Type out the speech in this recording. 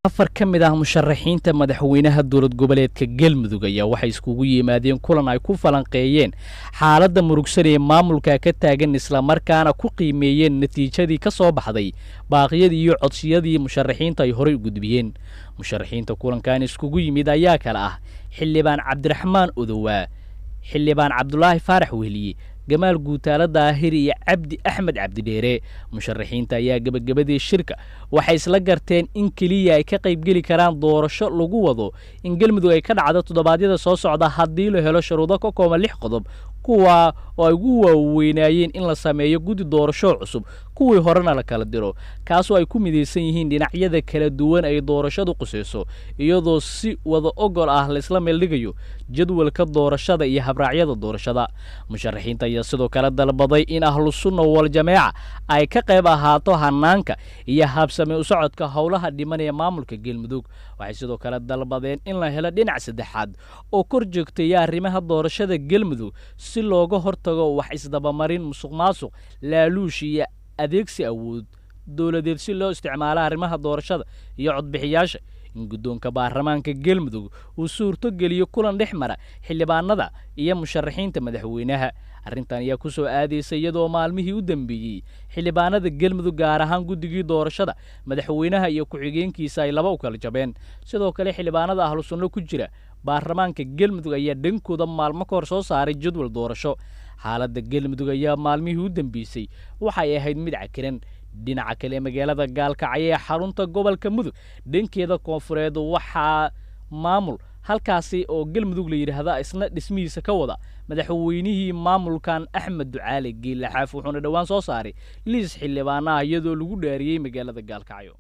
afar ka mid ah musharaxiinta madaxweynaha dowlad goboleedka Galmudug ayaa waxay iskugu yimaadeen kulan ay ku falanqeeyeen xaaladda murugsan ee maamulka ka taagan isla markaana ku qiimeeyeen natiijadii ka soo baxday baaqyadii iyo codsiyadii musharaxiinta ay hore u gudbiyeen. Musharaxiinta kulankan iskugu yimid ayaa kala ah xildhibaan Cabdiraxmaan Odowa, xildhibaan Cabdulaahi Faarax Wehliye, Gamaal Guutaale Daahir iyo Cabdi Axmed Cabdi Dheere. Musharaxiinta ayaa gabagabadii shirka waxay isla garteen in kaliya ay ka qayb gali karaan doorasho lagu wado in Galmudug ay ka dhacdo toddobaadyada soo socda haddii la helo shuruudo ka kooban 6 qodob kuwa oo ay ugu waaweynayeen in la sameeyo guddi doorasho cusub kuwii horena la kala diro kaasoo ay ku mideysan yihiin dhinacyada kala duwan ay doorashadu qusayso iyadoo si wada ogol ah la isla meel dhigayo jadwalka doorashada iyo habraacyada doorashada. Musharaxiinta ayaa sidoo kale dalbaday in Ahlus Sunna wal Jamaaca ay ka qayb ahaato hanaanka iyo habsami u socodka howlaha dhiman ee maamulka Galmudug. Waxay sidoo kale dalbadeen in la helo dhinac saddexaad oo kor joogtaya arrimaha doorashada Galmudug si looga hortago wax isdabamarin, musuqmaasuq, laaluush iyo adeegsi awood dowladeed si loo isticmaalo arrimaha doorashada iyo codbixiyaasha. In guddoonka baarlamaanka Galmudug uu suurto geliyo kulan dhexmara xildhibaanada iyo musharaxiinta madaxweynaha. Arrintan ayaa ku soo aadaysay iyadoo maalmihii u dambeeyay xildhibaanada Galmudug gaar ahaan guddigii doorashada madaxweynaha iyo ku-xigeenkiisa ay laba u kala jabeen. Sidoo kale xildhibaanada Ahlus Sunna ku jira baarlamaanka Galmudug ayaa dhankooda maalmo ka hor soo saaray jadwal doorasho. Xaaladda Galmudug ayaa maalmihii u dambeysay waxay ahayd mid cakiran. Dhinaca kale magaalada Gaalkacyo ee xarunta gobolka Mudug dhankeeda koonfureed waxaa maamul halkaasi oo Galmudug la yiraahdo isna dhismihiisa ka wada madaxweynihii maamulkan Axmed Ducaale Geelaxaaf wuxuuna dhawaan soo saaray liis xildhibaanaha iyadoo lagu dhaariyay magaalada Gaalkacyo.